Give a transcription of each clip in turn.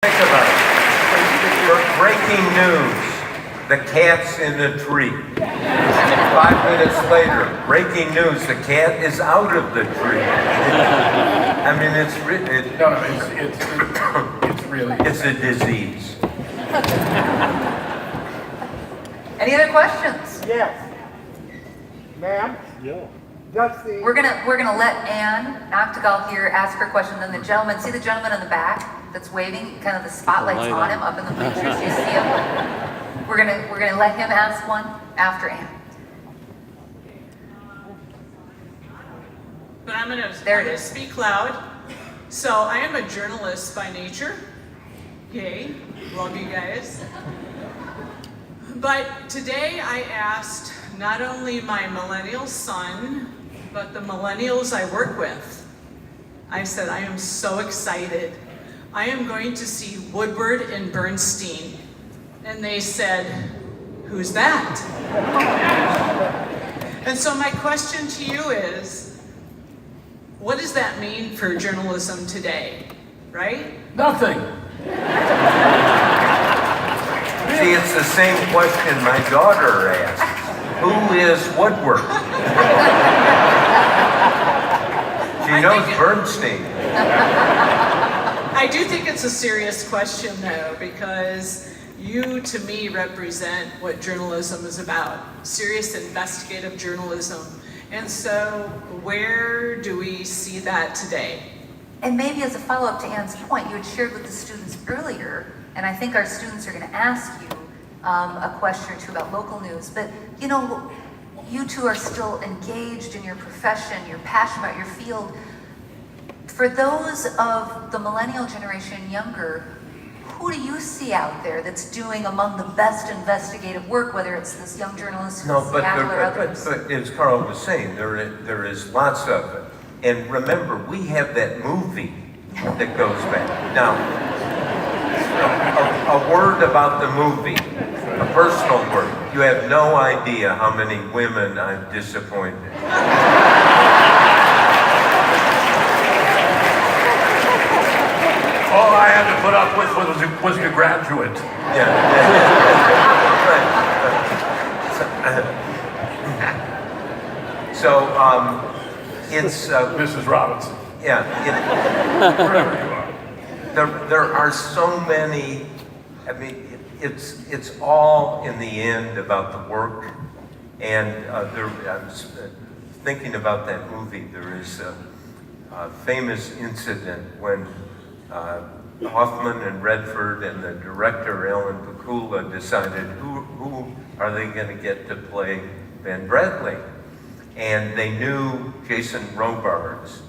Think about it. Breaking news. The cat's in the tree. 5 minutes later, breaking news. The cat is out of the tree. I mean, it's really it's a disease. Any other questions? Yes. Ma'am? Yeah. That's the... We're gonna let Ann Noctegal here ask her question, then the gentleman, see the gentleman in the back that's waving, kind of the spotlight's on him up in the bleachers, you see him? We're gonna let him ask one after Ann. But I'm There it gonna is. speak loud. So I am a journalist by nature. Yay, love you guys. But today I asked not only my millennial son, but the millennials I work with. I said, I am so excited. I am going to see Woodward and Bernstein. And they said, who's that? And so my question to you is, what does that mean for journalism today, right? Nothing. See, it's the same question my daughter asked. Who is Woodward? She knows Bernstein. I do think it's a serious question though, because you to me represent what journalism is about, serious investigative journalism. And so where do we see that today? And maybe as a follow-up to Ann's point, you had shared with the students earlier, and I think our students are going to ask you a question or two about local news, but you know, you two are still engaged in your profession, you're passionate about your field. For those of the millennial generation and younger, who do you see out there that's doing among the best investigative work, whether it's this young journalist from Seattle or others? But as Carl was saying, there is lots of it. And remember, we have that movie that goes back. Now, a word about the movie, a personal word. You have no idea how many women I've disappointed. All I had to put up with was The Graduate. Yeah. So, it's... Mrs. Robinson. Yeah. Wherever you are. There are so many, I mean, it's all in the end about the work. And I was thinking about that movie. There is a famous incident when Hoffman and Redford and the director, Alan Pakula, decided who are they going to get to play Ben Bradley. And they knew Jason Robards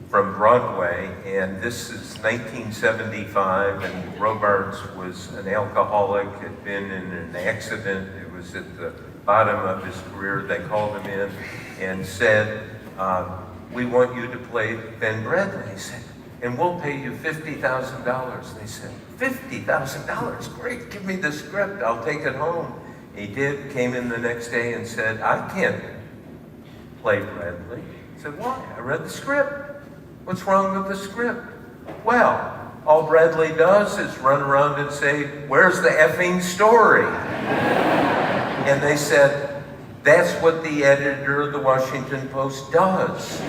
from Broadway, and this is 1975, and Robards was an alcoholic, had been in an accident. It was at the bottom of his career. They called him in and said, we want you to play Ben Bradley. He said, and we'll pay you $50,000. They said, $50,000, great, give me the script, I'll take it home. He did, came in the next day and said, I can't play Bradley. He said, why? I read the script. What's wrong with the script? Well, all Bradley does is run around and say, where's the effing story? And they said, that's what the editor of the Washington Post does.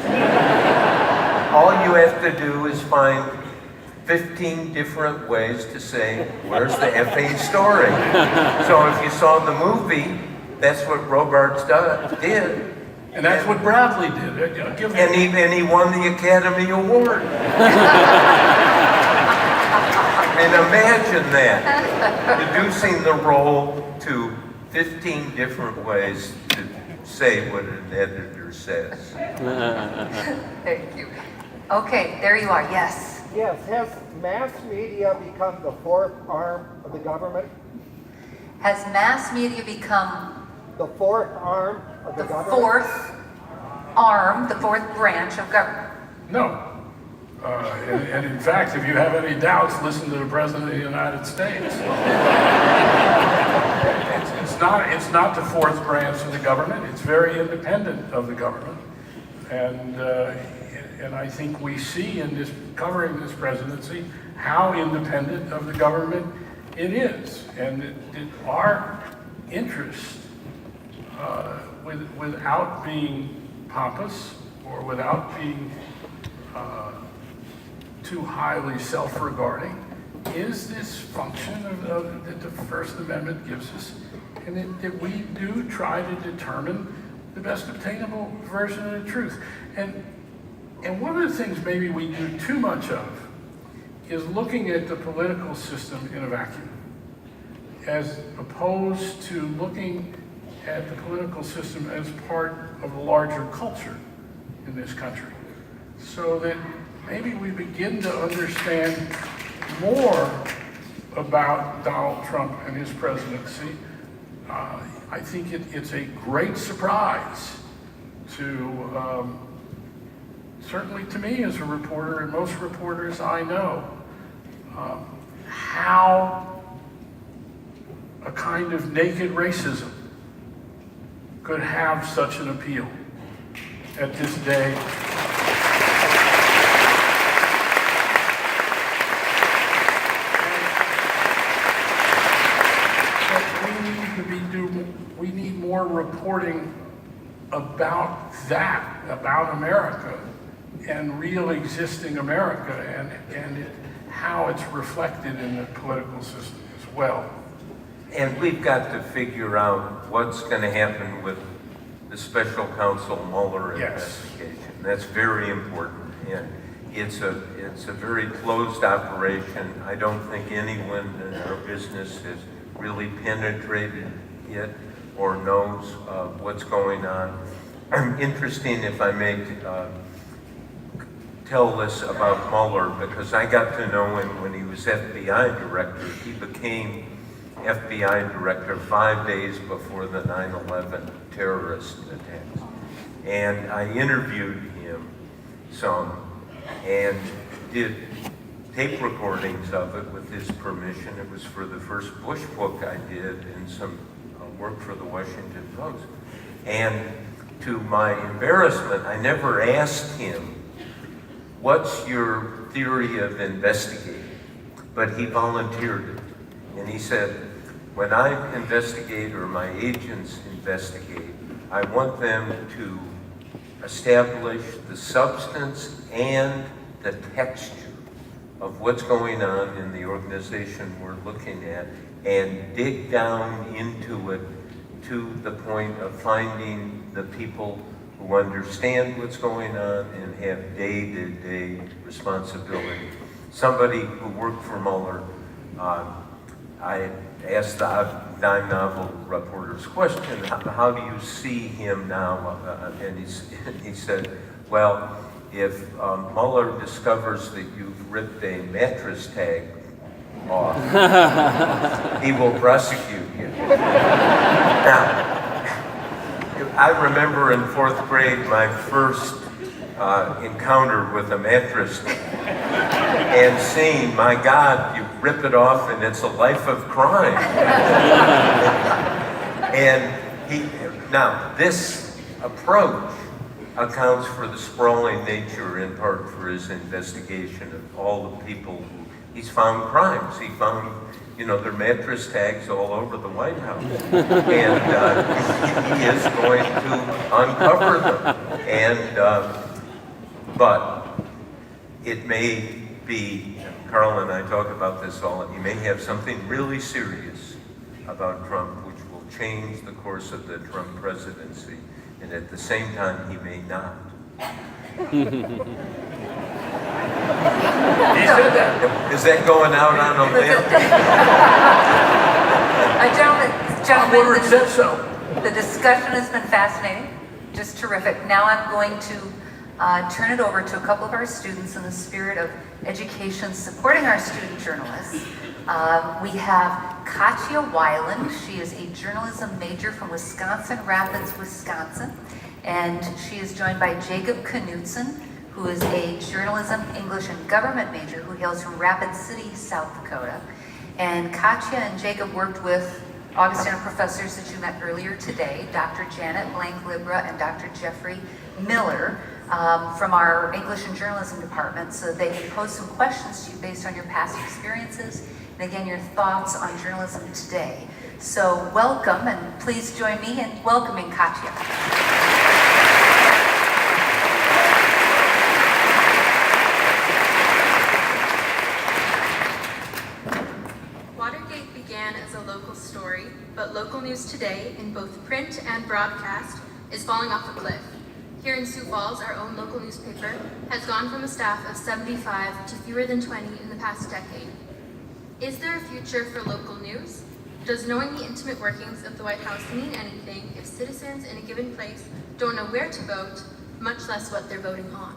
All you have to do is find 15 different ways to say, where's the effing story? So if you saw the movie, that's what Robards did. And that's what Bradley did. And he won the Academy Award. And imagine that, reducing the role to 15 different ways to say what an editor says. Thank you. Okay, there you are, yes. Yes, has mass media become the fourth arm of the government? Has mass media become The fourth arm of the the government? fourth arm, the fourth branch of government? No. And in fact, if you have any doubts, listen to the President of the United States. It's not the fourth branch of the government. It's very independent of the government. And I think we see in this, covering this presidency, how independent of the government it is, and that our interest, without being pompous or without being too highly self-regarding, is this function that the First Amendment gives us, and that we do try to determine the best obtainable version of the truth. And one of the things maybe we do too much of is looking at the political system in a vacuum, as opposed to looking at the political system as part of a larger culture in this country, so that maybe we begin to understand more about Donald Trump and his presidency. I think it's a great surprise to, certainly to me as a reporter, and most reporters I know, how a kind of naked racism could have such an appeal at this day. We need more reporting about that, about America and real existing America, and how it's reflected in the political system as well. And we've got to figure out what's going to happen with the special counsel Mueller investigation. That's very important, and it's a very closed operation. I don't think anyone in our business has really penetrated it or knows what's going on. Interesting, if I may tell this about Mueller, because I got to know him when he was FBI director. He became FBI director 5 days before the 9/11 terrorist attacks. And I interviewed him some and did tape recordings of it with his permission. It was for the first Bush book I did and some work for the Washington Post. And to my embarrassment, I never asked him, what's your theory of investigating? But he volunteered it. And he said, when I investigate or my agents investigate, I want them to establish the substance and the texture of what's going on in the organization we're looking at and dig down into it to the point of finding the people who understand what's going on and have day-to-day responsibility. Somebody who worked for Mueller, I asked the dime novel reporter's question, how do you see him now? And he said, well, if Mueller discovers that you've ripped a mattress tag off, he will prosecute you. Now, I remember in 4th grade my first encounter with a mattress and seeing, my God, you rip it off and it's a life of crime. And now this approach accounts for the sprawling nature, in part for his investigation of all the people who he's found crimes. He found, their mattress tags all over the White House. And he is going to uncover them. And, but it may be, Carl and I talk about this all, he may have something really serious about Trump, which will change the course of the Trump presidency. And at the same time, he may not. He said that. Is that going out on a limb? Gentlemen, Woodward said so. the discussion has been fascinating, just terrific. Now I'm going to turn it over to a couple of our students in the spirit of education supporting our student journalists. We have Katya Weiland. She is a journalism major from Wisconsin Rapids, Wisconsin. And she is joined by Jacob Knudsen, who is a journalism, English, and government major who hails from Rapid City, South Dakota. And Katya and Jacob worked with Augustana professors that you met earlier today, Dr. Janet Blank-Libra and Dr. Jeffrey Miller from our English and Journalism department, so they can pose some questions to you based on your past experiences and again your thoughts on journalism today. So welcome, and please join me in welcoming Katya. Watergate began as a local story, but local news today, in both print and broadcast, is falling off a cliff. Here in Sioux Falls, our own local newspaper has gone from a staff of 75 to fewer than 20 in the past decade. Is there a future for local news? Does knowing the intimate workings of the White House mean anything if citizens in a given place don't know where to vote, much less what they're voting on?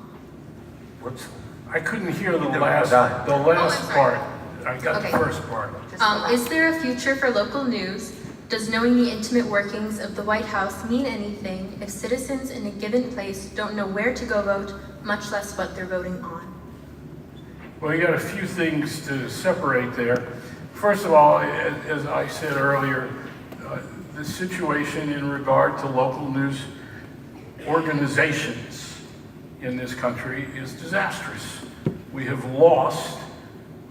I couldn't hear the Never last done. I'm sorry. part. I got Okay. the first part. Just relax. Is there a future for local news? Does knowing the intimate workings of the White House mean anything if citizens in a given place don't know where to go vote, much less what they're voting on? Well, you got a few things to separate there. First of all, as I said earlier, the situation in regard to local news organizations in this country is disastrous. We have lost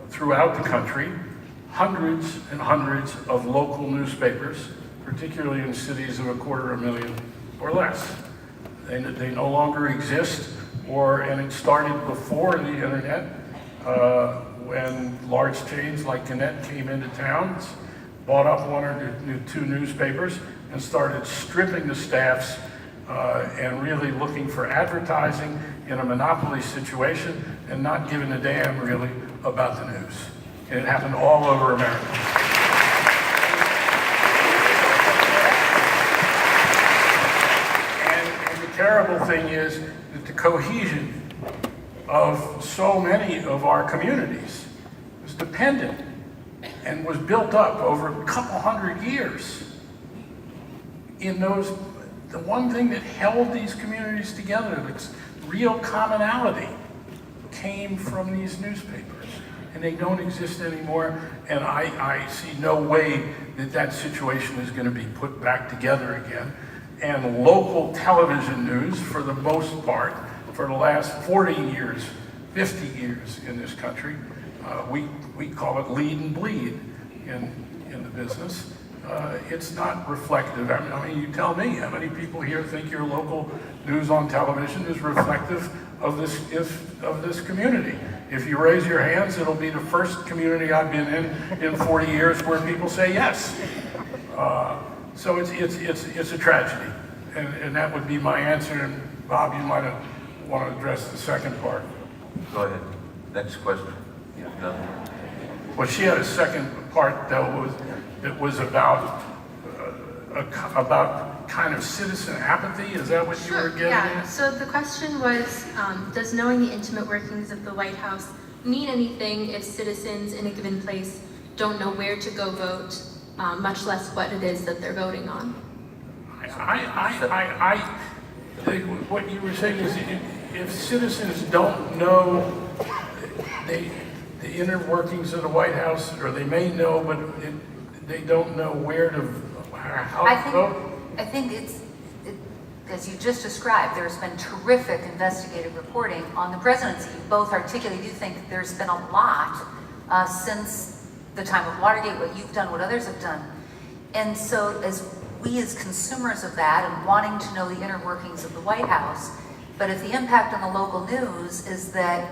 throughout the country hundreds and hundreds of local newspapers, particularly in cities of 250,000 or less. They no longer exist, and it started before the internet, when large chains like Gannett came into town, bought up one or two newspapers, and started stripping the staffs and really looking for advertising in a monopoly situation and not giving a damn really about the news. And it happened all over America. And the terrible thing is that the cohesion of so many of our communities was dependent and was built up over a couple hundred years in those. The one thing that held these communities together, this real commonality, came from these newspapers, and they don't exist anymore. And I see no way that that situation is going to be put back together again. And local television news, for the most part, for the last 40 years, 50 years in this country, we call it lead and bleed in the business. It's not reflective. I mean, you tell me, how many people here think your local news on television is reflective of this community? If you raise your hands, it'll be the first community I've been in 40 years where people say yes. So it's a tragedy, and that would be my answer. And Bob, you might want to address the second part. Go ahead. Next question. No. Well, she had a second part that was about kind of citizen apathy. Is that what you were getting Yeah. at? So the question was, does knowing the intimate workings of the White House mean anything if citizens in a given place don't know where to go vote, much less what it is that they're voting on? What you were saying is if citizens don't know the inner workings of the White House, or they may know, but they don't know how to vote. I think as you just described, there's been terrific investigative reporting on the presidency. You both articulate, you think there's been a lot since the time of Watergate, what you've done, what others have done. And so as consumers of that and wanting to know the inner workings of the White House, but if the impact on the local news is that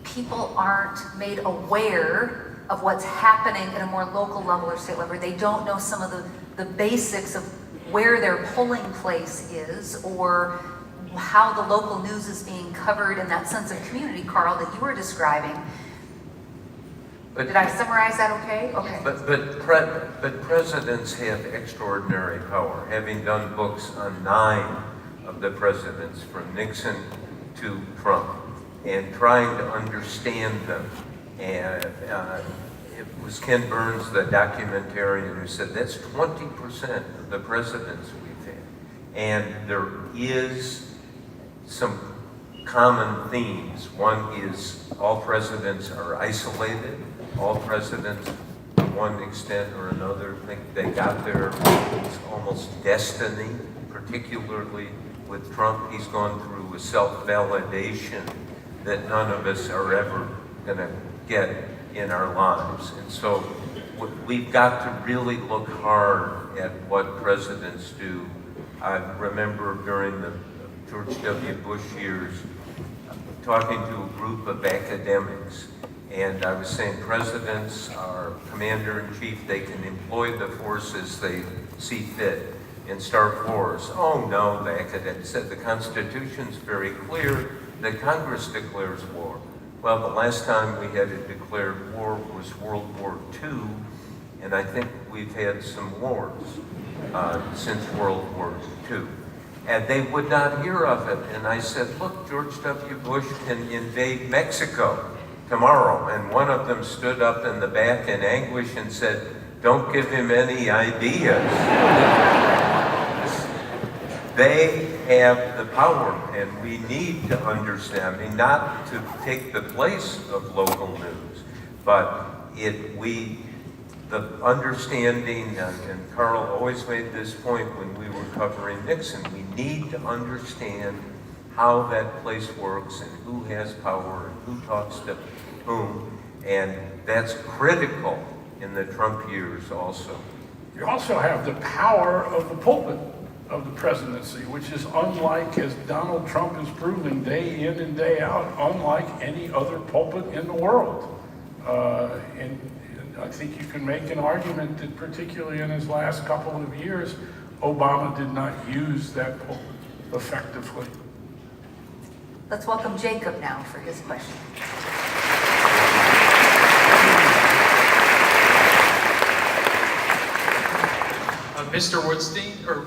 people aren't made aware of what's happening at a more local level or state level, they don't know some of the basics of where their polling place is or how the local news is being covered in that sense of community, Carl, that you were describing. Did I summarize that okay? Okay. But presidents have extraordinary power. Having done books on 9 of the presidents, from Nixon to Trump, and trying to understand them. And it was Ken Burns, the documentarian, who said that's 20% of the presidents we've had. And there is some common themes. One is all presidents are isolated. All presidents one extent or another think they got there. It's almost destiny, particularly with Trump. He's gone through a self-validation that none of us are ever going to get in our lives. And so we've got to really look hard at what presidents do. I remember during the George W. Bush years talking to a group of academics, and I was saying presidents are commander-in-chief. They can employ the forces they see fit and start wars. Oh no, the academics said the Constitution's very clear that Congress declares war. Well, the last time we had a declared war was World War II, and I think we've had some wars since World War II. And they would not hear of it. And I said, look, George W. Bush can invade Mexico tomorrow. And one of them stood up in the back in anguish and said, don't give him any ideas. They have the power, and we need to understand, I mean, not to take the place of local news, but the understanding, and Carl always made this point when we were covering Nixon, we need to understand how that place works and who has power and who talks to whom, and that's critical in the Trump years also. You also have the power of the pulpit of the presidency, which is unlike, as Donald Trump is proving day in and day out, unlike any other pulpit in the world. And I think you can make an argument that particularly in his last couple of years, Obama did not use that pulpit effectively. Let's welcome Jacob now for his question. Mr. Woodstein, or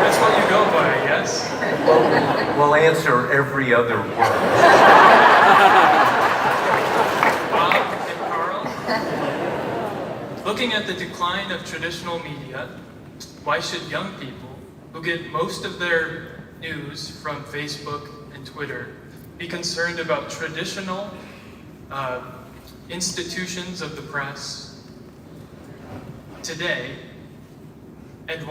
that's what you go by, yes? We'll answer every other word. Bob and Carl, looking at the decline of traditional media, why should young people, who get most of their news from Facebook and Twitter, be concerned about traditional institutions of the press today, and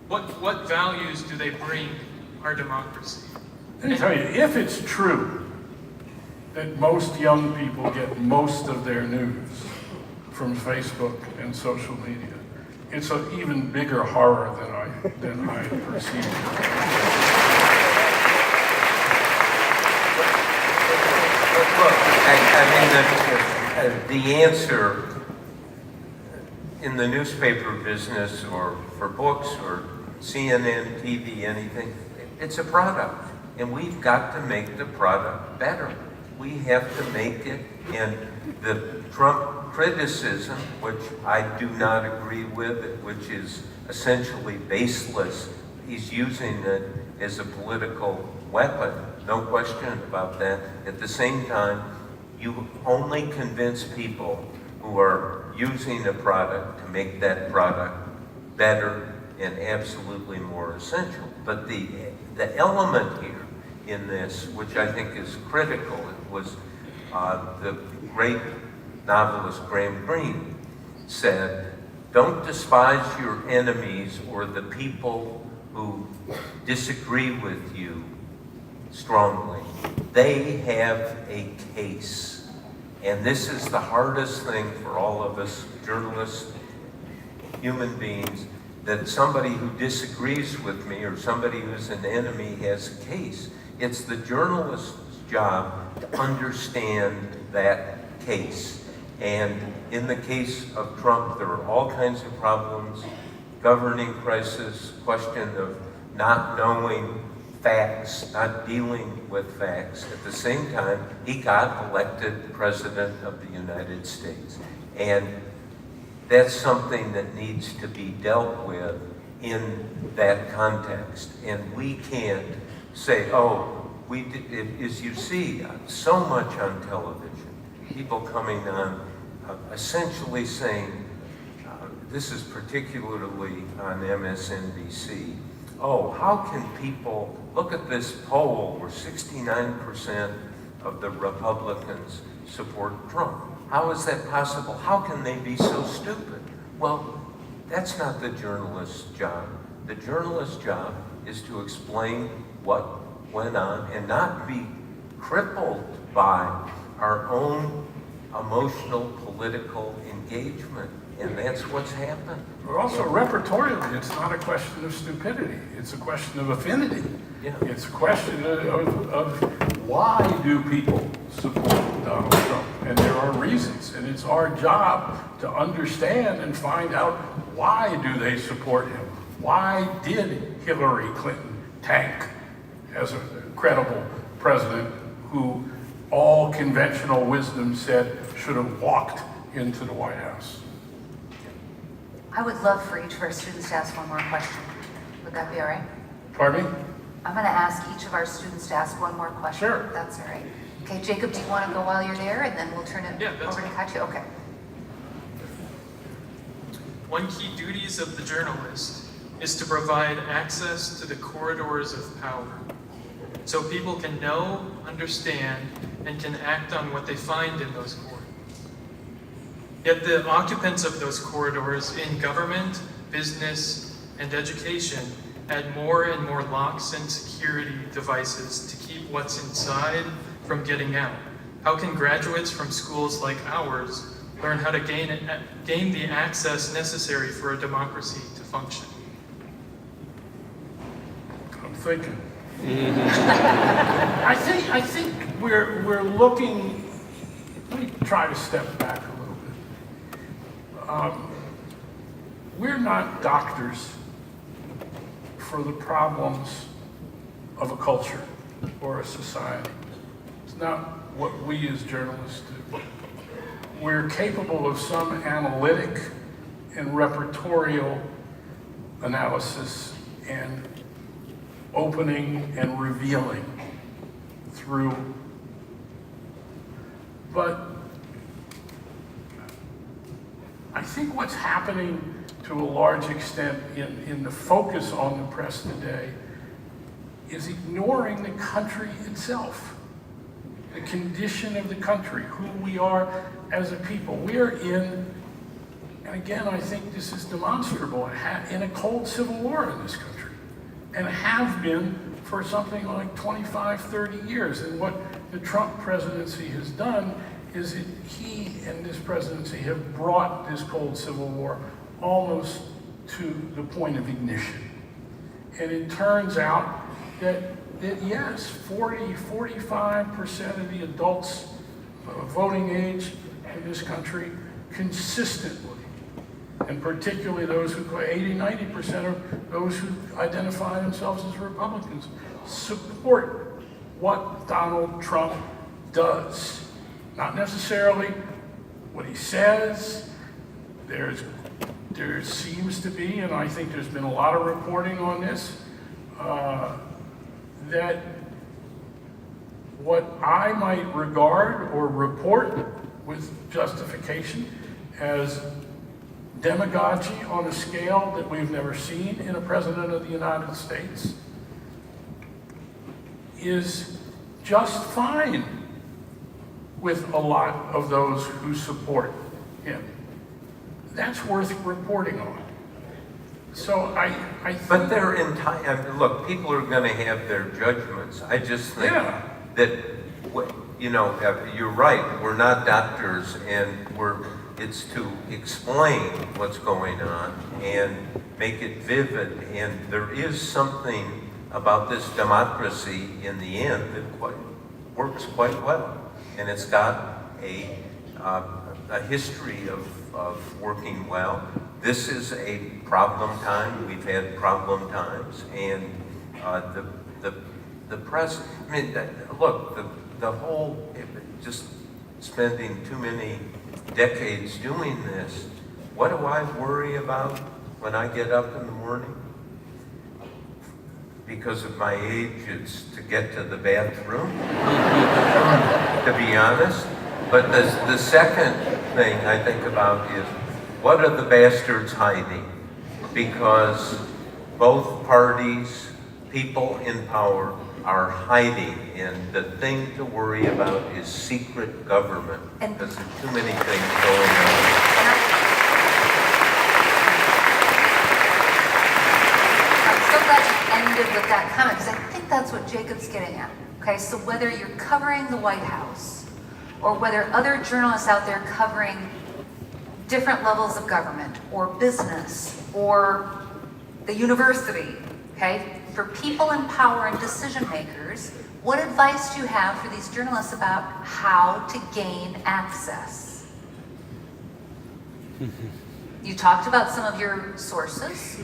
what values do they bring our democracy? Let me tell you, if it's true that most young people get most of their news from Facebook and social media, it's an even bigger horror than I perceived. Look, I mean, the answer in the newspaper business or for books or CNN, TV, anything, it's a product. And we've got to make the product better. We have to make it, and the Trump criticism, which I do not agree with, which is essentially baseless, he's using it as a political weapon. No question about that. At the same time, you only convince people who are using a product to make that product better and absolutely more essential. But the element here in this, which I think is critical, it was the great novelist Graham Greene said, don't despise your enemies or the people who disagree with you strongly. They have a case. And this is the hardest thing for all of us, journalists, human beings, that somebody who disagrees with me or somebody who's an enemy has a case. It's the journalist's job to understand that case. And in the case of Trump, there are all kinds of problems, governing crisis, question of not knowing facts, not dealing with facts. At the same time, he got elected president of the United States. And that's something that needs to be dealt with in that context. And we can't say, oh, we did, as you see, so much on television, people coming on essentially saying, this is particularly on MSNBC, oh, how can people, look at this poll where 69% of the Republicans support Trump. How is that possible? How can they be so stupid? Well, that's not the journalist's job. The journalist's job is to explain what went on and not be crippled by our own emotional political engagement. And that's what's happened. But also repertorially, it's not a question of stupidity. It's a question of affinity. Yeah. It's a question of why do people support Donald Trump? And there are reasons. And it's our job to understand and find out why do they support him? Why did Hillary Clinton tank as a credible president who all conventional wisdom said should have walked into the White House? I would love for each of our students to ask one more question. Would that be all right? Pardon me? I'm going to ask each of our students to ask one more question. Sure. If that's all right. Okay, Jacob, do you want to go while you're there, and then we'll turn it Yeah, that's over to Katya? Okay. One key duties of the journalist is to provide access to the corridors of power, so people can know, understand, and can act on what they find in those corridors. Yet the occupants of those corridors in government, business, and education add more and more locks and security devices to keep what's inside from getting out. How can graduates from schools like ours learn how to gain the access necessary for a democracy to function? I'm thinking. I think we're looking. Let me try to step back a little bit. We're not doctors for the problems of a culture or a society. It's not what we as journalists do. We're capable of some analytic and repertorial analysis and opening and revealing through. But I think what's happening to a large extent in the focus on the press today is ignoring the country itself, the condition of the country, who we are as a people. We are in, and again, I think this is demonstrable, in a cold civil war in this country, and have been for something like 25, 30 years. And what the Trump presidency has done is that he and this presidency have brought this cold civil war almost to the point of ignition. And it turns out that yes, 45% of the adults voting age in this country consistently, and particularly those who, 80-90% of those who identify themselves as Republicans, support what Donald Trump does. Not necessarily what he says. There seems to be, and I think there's been a lot of reporting on this, that what I might regard or report with justification as demagoguery on a scale that we've never seen in a president of the United States is just fine with a lot of those who support him. That's worth reporting on. So I think... But they're entitled, look, people are going to have their judgments. I just think that, you know, you're right, we're not doctors, and it's to explain what's going on and make it vivid. And there is something about this democracy in the end that works quite well. And it's got a history of working well. This is a problem time. We've had problem times, and the press. I mean, look, the whole just spending too many decades doing this. What do I worry about when I get up in the morning? Because of my age, it's to get to the bathroom, to be honest. But the second thing I think about is, what are the bastards hiding? Because both parties, people in power, are hiding, and the thing to worry about is secret government, And- because there are too many things going on. I'm so glad you ended with that comment, because I think that's what Jacob's getting at. Okay, so whether you're covering the White House, or whether other journalists out there covering different levels of government, or business, or the university, okay? For people in power and decision makers, what advice do you have for these journalists about how to gain access? You talked about some of your sources.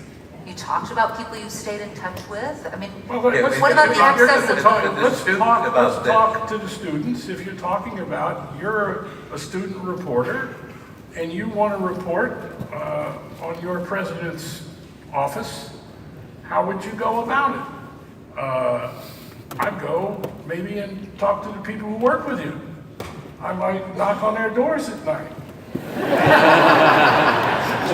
You talked about people you stayed in touch with. I mean, Well, Yeah, what about the access of... Let's student talk about that. talk to the students. If you're talking about, you're a student reporter, and you want to report on your president's office, how would you go about it? I'd go maybe and talk to the people who work with you. I might knock on their doors at night.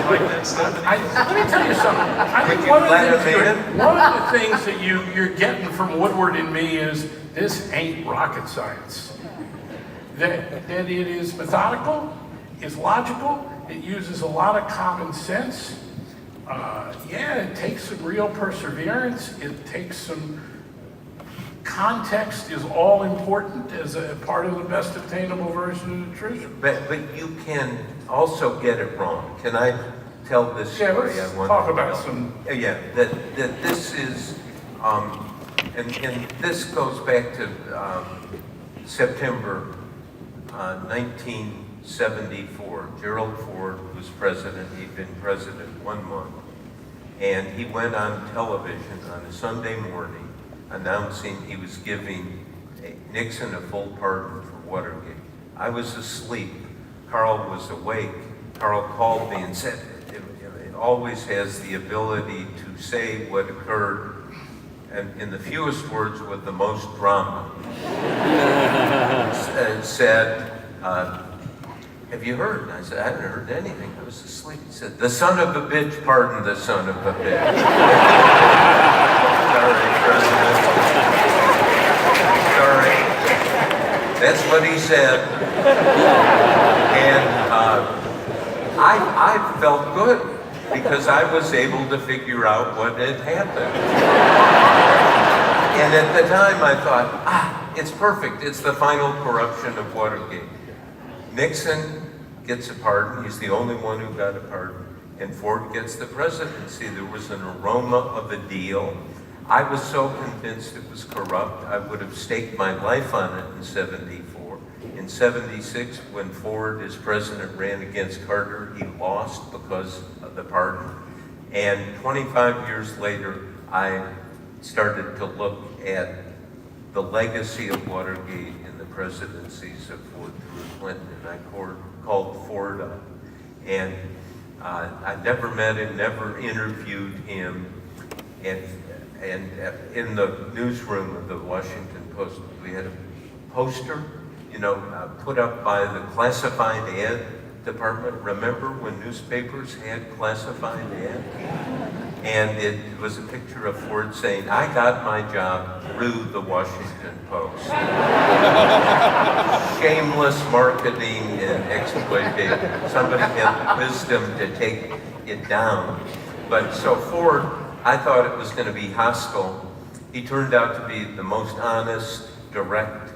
Like that, Stephanie. Let me tell you something. I think Would one you of, let the him things in? one of the things that you're getting from Woodward and me is this ain't rocket science. That it is methodical, is logical, it uses a lot of common sense. Yeah, it takes some real perseverance. It takes some context is all important as a part of the best obtainable version of the truth. But you can also get it wrong. Can I tell this Yeah, story? let's I want talk to about tell? some. Yeah, that this is, and this goes back to September 1974. Gerald Ford was president. He'd been president 1 month. And he went on television on a Sunday morning announcing he was giving Nixon a full pardon for Watergate. I was asleep. Carl was awake. Carl called me and said, it always has the ability to say what occurred and in the fewest words with the most drama. Said, have you heard? And I said, I haven't heard anything. I was asleep. He said, the son of a bitch pardoned the son of a bitch. Sorry, President. Sorry. That's what he said. And I felt good because I was able to figure out what had happened. And at the time I thought, it's perfect. It's the final corruption of Watergate. Nixon gets a pardon. He's the only one who got a pardon. And Ford gets the presidency. There was an aroma of a deal. I was so convinced it was corrupt, I would have staked my life on it in 74. In 76, when Ford, as president, ran against Carter, he lost because of the pardon. And 25 years later, I started to look at the legacy of Watergate in the presidencies of Ford through Clinton. And I called Ford up. And I never met him, never interviewed him. And in the newsroom of the Washington Post, we had a poster, put up by the classified ad department. Remember when newspapers had classified ads? And it was a picture of Ford saying, I got my job through the Washington Post. Shameless marketing and exploitation. Somebody had wisdom to take it down. But so Ford, I thought it was going to be hostile. He turned out to be the most honest, direct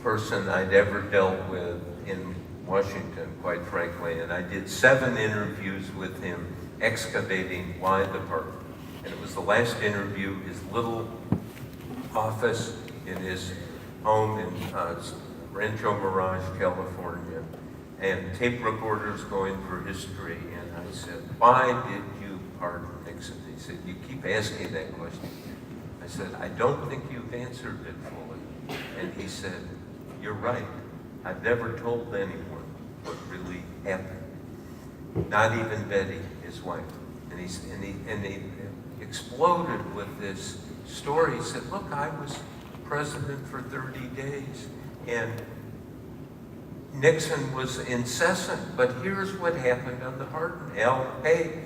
person I'd ever dealt with in Washington, quite frankly. And I did 7 interviews with him, excavating why the pardon. And it was the last interview, his little office in his home in Rancho Mirage, California, and tape recorders going for history. And I said, why did you pardon Nixon? He said, you keep asking that question. I said, I don't think you've answered it fully. And he said, you're right. I've never told anyone what really happened. Not even Betty, his wife. And he exploded with this story. He said, look, I was president for 30 days. And Nixon was incessant. But here's what happened on the pardon. Al Haig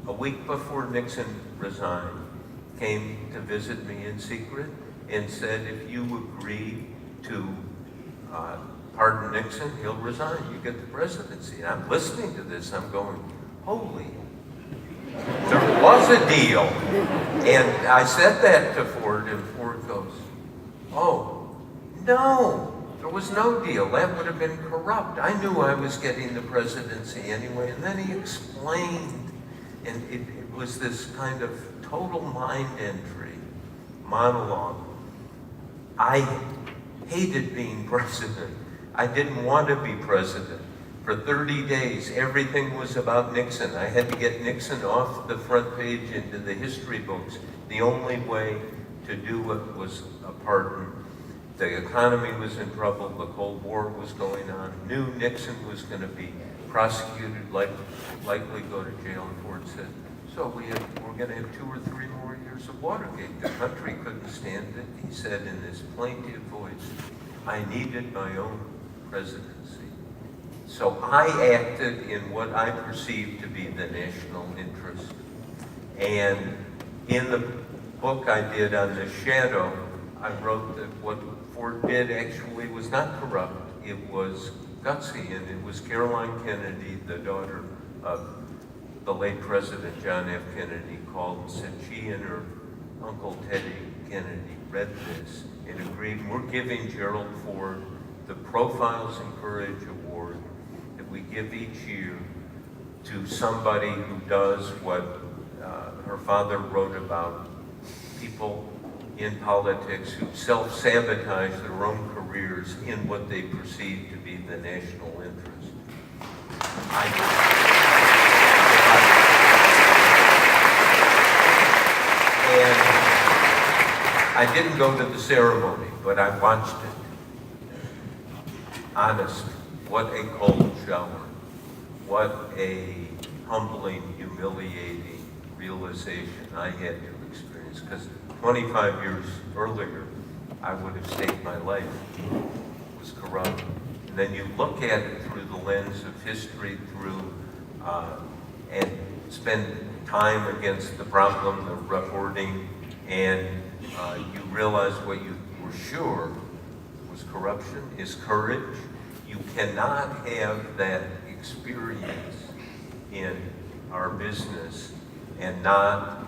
a week before Nixon resigned, came to visit me in secret and said, if you agree to pardon Nixon, he'll resign. You get the presidency. And I'm listening to this. I'm going, holy. There was a deal. And I said that to Ford, and Ford goes, oh, no. There was no deal. That would have been corrupt. I knew I was getting the presidency anyway. And then he explained, and it was this kind of total mind entry monologue. I hated being president. I didn't want to be president. For 30 days, everything was about Nixon. I had to get Nixon off the front page into the history books. The only way to do it was a pardon. The economy was in trouble. The Cold War was going on. Knew Nixon was going to be prosecuted, likely go to jail. And Ford said, so we're going to have 2 or 3 more years of Watergate. The country couldn't stand it. He said in this plaintive voice, I needed my own presidency. So I acted in what I perceived to be the national interest. And in the book I did on the shadow, I wrote that what Ford did actually was not corrupt. It was gutsy, and it was Caroline Kennedy, the daughter of the late President John F. Kennedy, called and said she and her Uncle Teddy Kennedy read this and agreed, we're giving Gerald Ford the Profiles in Courage Award that we give each year to somebody who does what her father wrote about, people in politics who self-sabotage their own careers in what they perceive to be the national interest. And I didn't go to the ceremony, but I watched it. Honest, what a cold shower. What a humbling, humiliating realization I had to experience. Because 25 years earlier, I would have staked my life. It was corrupt. And then you look at it through the lens of history, and spend time against the problem, the reporting, and you realize what you were sure was corruption, is courage. You cannot have that experience in our business and not,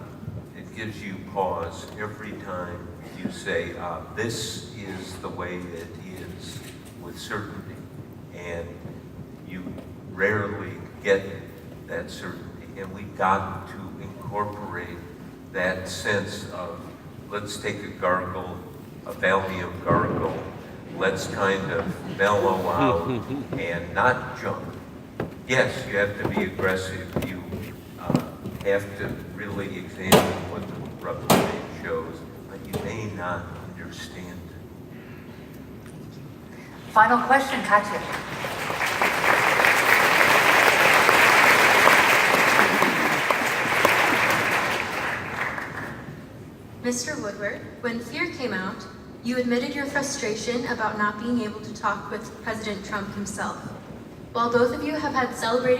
it gives you pause every time you say, this is the way it is, with certainty. And you rarely get that certainty. And we got to incorporate that sense of, let's take a gargle, a Valium gargle, let's kind of mellow out and not jump. Yes, you have to be aggressive. You have to really examine what the reporting shows, but you may not understand it. Final question, Katya. Mr. Woodward, when Fear came out, you admitted your frustration about not being able to talk with President Trump himself. While both of you have had celebrated